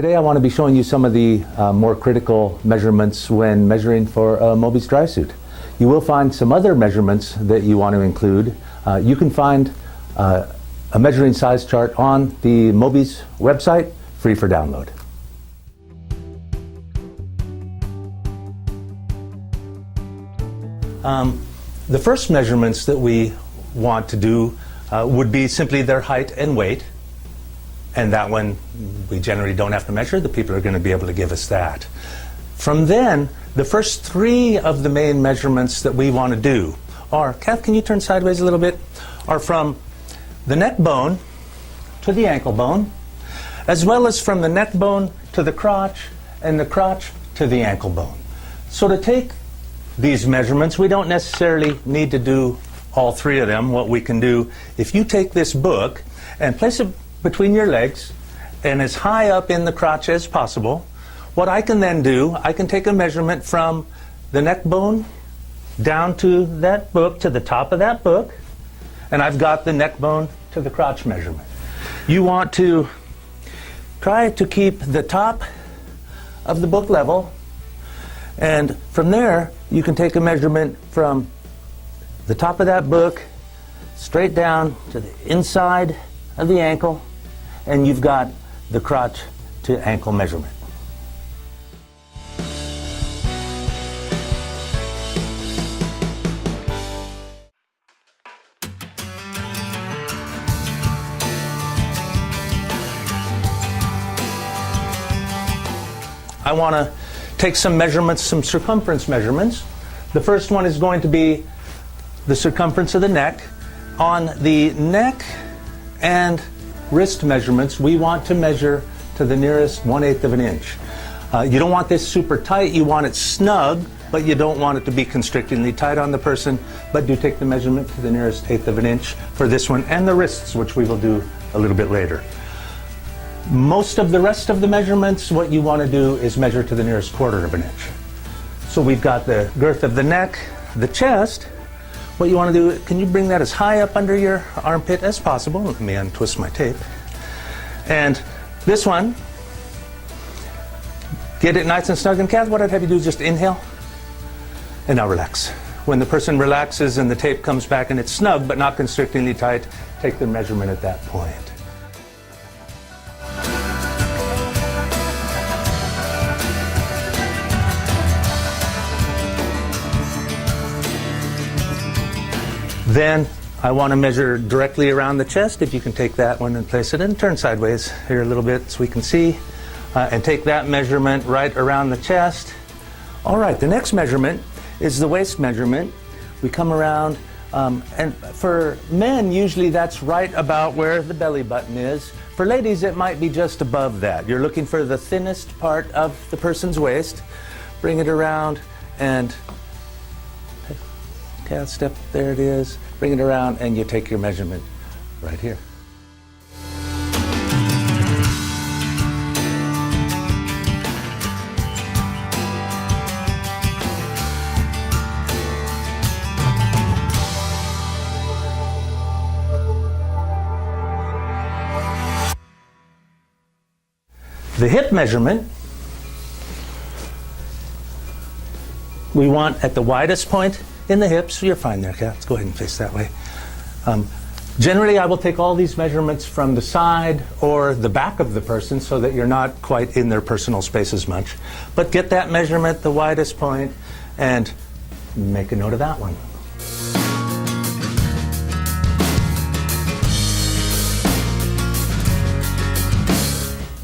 Today I want to be showing you some of the more critical measurements when measuring for a Mobby'S Drysuit. You will find some other measurements that you want to include. You can find a measuring size chart on the Mobby'S website, free for download. The first measurements that we want to do would be simply their height and weight. And that one we generally don't have to measure. The people are going to be able to give us that. From then, the first three of the main measurements that we want to do are, Kath, can you turn sideways a little bit? Are from the neck bone to the ankle bone, as well as from the neck bone to the crotch and the crotch to the ankle bone. So to take these measurements, we don't necessarily need to do all three of them. What we can do, if you take this book and place it between your legs and as high up in the crotch as possible, what I can then do, I can take a measurement from the neck bone down to that book, to the top of that book, and I've got the neck bone to the crotch measurement. You want to try to keep the top of the book level, and from there you can take a measurement from the top of that book straight down to the inside of the ankle, and you've got the crotch to ankle measurement. I want to take some measurements, some circumference measurements. The first one is going to be the circumference of the neck. On the neck and wrist measurements, we want to measure to the nearest 1/8 of an inch. You don't want this super tight, you want it snug, but you don't want it to be constrictingly tight on the person, but do take the measurement to the nearest 1/8 of an inch for this one and the wrists, which we will do a little bit later. Most of the rest of the measurements, what you want to do is measure to the nearest 1/4 of an inch. So we've got the girth of the neck, the chest. What you want to do, can you bring that as high up under your armpit as possible? Let me untwist my tape. And this one, get it nice and snug. And Kath, what I'd have you do is just inhale, and now relax. When the person relaxes and the tape comes back and it's snug but not constrictingly tight, take the measurement at that point. Then I want to measure directly around the chest. If you can take that one and place it in, turn sideways here a little bit so we can see, and take that measurement right around the chest. All right, the next measurement is the waist measurement. We come around, and for men, usually that's right about where the belly button is. For ladies, it might be just above that. You're looking for the thinnest part of the person's waist. Bring it around and Kath, step, there it is. Bring it around and you take your measurement right here. The hip measurement, we want at the widest point in the hips. You're fine there, Kath. Let's go ahead and face that way. Generally, I will take all these measurements from the side or the back of the person so that you're not quite in their personal space as much. But get that measurement, the widest point, and make a note of that one.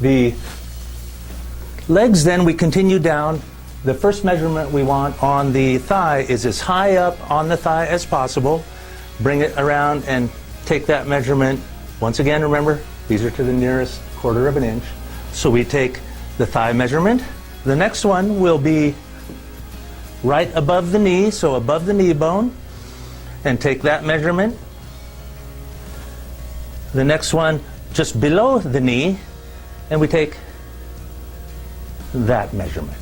The legs, then, we continue down. The first measurement we want on the thigh is as high up on the thigh as possible. Bring it around and take that measurement. Once again, remember, these are to the nearest 1/4 of an inch. So we take the thigh measurement. The next one will be right above the knee, so above the knee bone, and take that measurement. The next one just below the knee, and we take that measurement.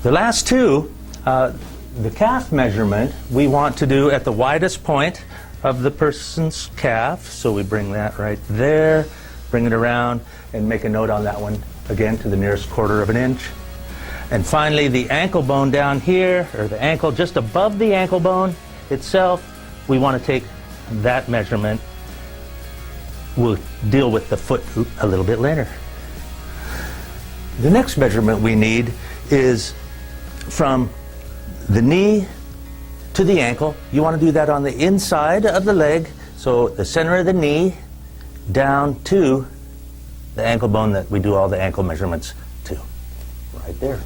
The last two, the calf measurement, we want to do at the widest point of the person's calf. So we bring that right there. bring it around and make a note on that one again to the nearest 1/4 of an inch. And finally, the ankle bone down here, or the ankle just above the ankle bone itself, we want to take that measurement. We'll deal with the foot a little bit later. The next measurement we need is from the knee to the ankle. You want to do that on the inside of the leg, so the center of the knee down to the ankle bone that we do all the ankle measurements to, right there.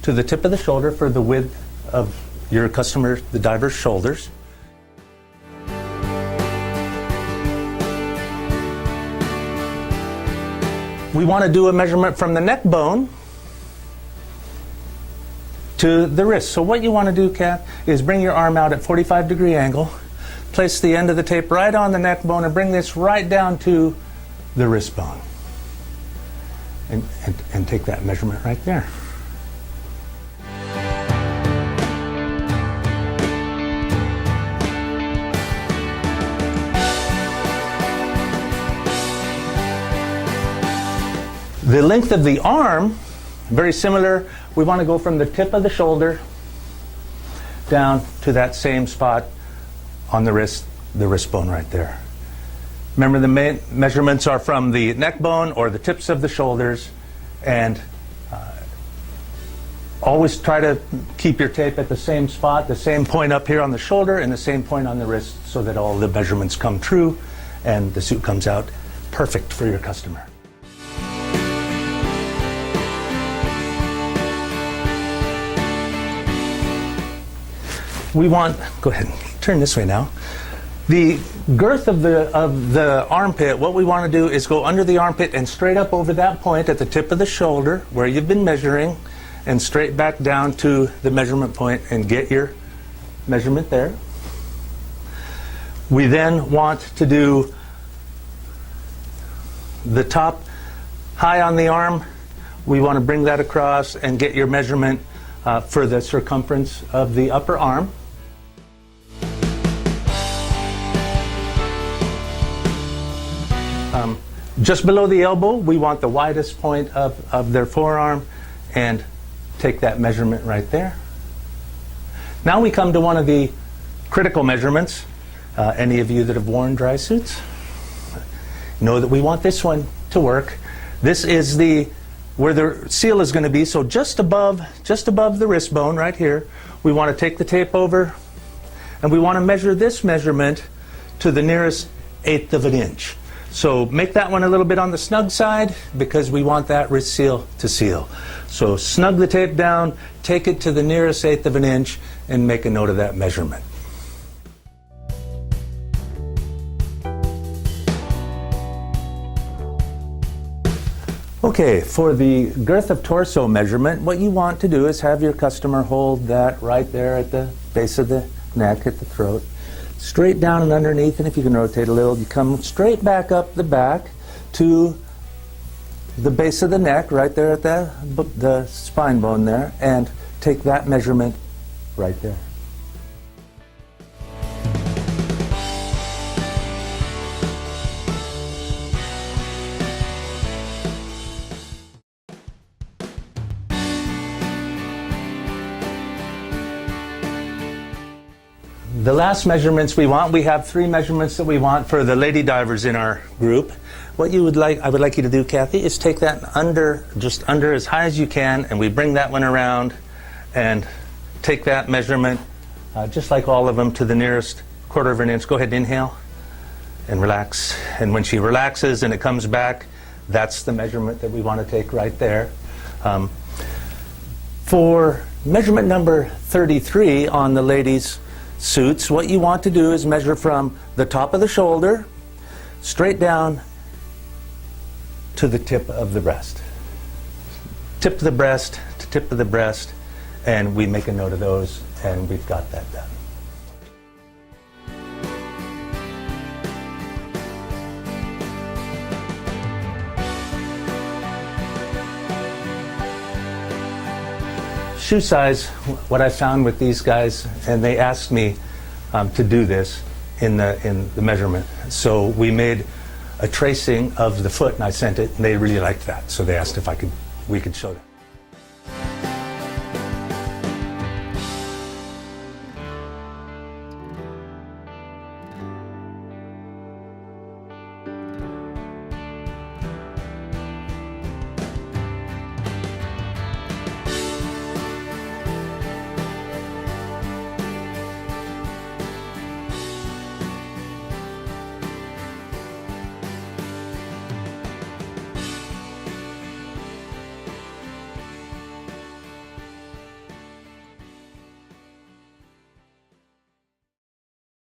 To the tip of the shoulder for the width of your customer, the diver's shoulders. We want to do a measurement from the neck bone to the wrist. So what you want to do, Kat, is bring your arm out at 45-degree angle, place the end of the tape right on the neck bone, and bring this right down to the wrist bone. And take that measurement right there. The length of the arm, very similar. We want to go from the tip of the shoulder down to that same spot on the wrist bone right there. Remember, the main measurements are from the neck bone or the tips of the shoulders, and always try to keep your tape at the same spot, the same point up here on the shoulder and the same point on the wrist, so that all the measurements come true and the suit comes out perfect for your customer. We want, go ahead, turn this way now. The girth of the armpit, what we want to do is go under the armpit and straight up over that point at the tip of the shoulder where you've been measuring, and straight back down to the measurement point and get your measurement there. We then want to do the top high on the arm. We want to bring that across and get your measurement for the circumference of the upper arm. Just below the elbow, we want the widest point of their forearm, and take that measurement right there. Now we come to one of the critical measurements. Any of you that have worn dry suits know that we want this one to work. This is where the seal is going to be, so just above the wrist bone right here. We want to take the tape over, and we want to measure this measurement to the nearest 1/8 of an inch. So make that one a little bit on the snug side, because we want that wrist seal to seal. So snug the tape down, take it to the nearest 1/8 of an inch, and make a note of that measurement. Okay, for the girth of torso measurement, what you want to do is have your customer hold that right there at the base of the neck, at the throat, straight down and underneath, and if you can rotate a little, you come straight back up the back to the base of the neck, right there at the spine bone there, and take that measurement right there. The last measurements we have 3 measurements that we want for the lady divers in our group. What I would like you to do, Kathy, is take that just under as high as you can, and we bring that one around and take that measurement, just like all of them, to the nearest 1/4 of an inch. Go ahead and inhale and relax. And when she relaxes and it comes back, that's the measurement that we want to take right there. For measurement number 33 on the ladies' suits, what you want to do is measure from the top of the shoulder straight down to the tip of the breast. tip of the breast to tip of the breast, and we make a note of those, and we've got that done. Shoe size, what I found with these guys, and they asked me to do this in the measurement. So we made a tracing of the foot, and I sent it, and they really liked that. So they asked if we could show them.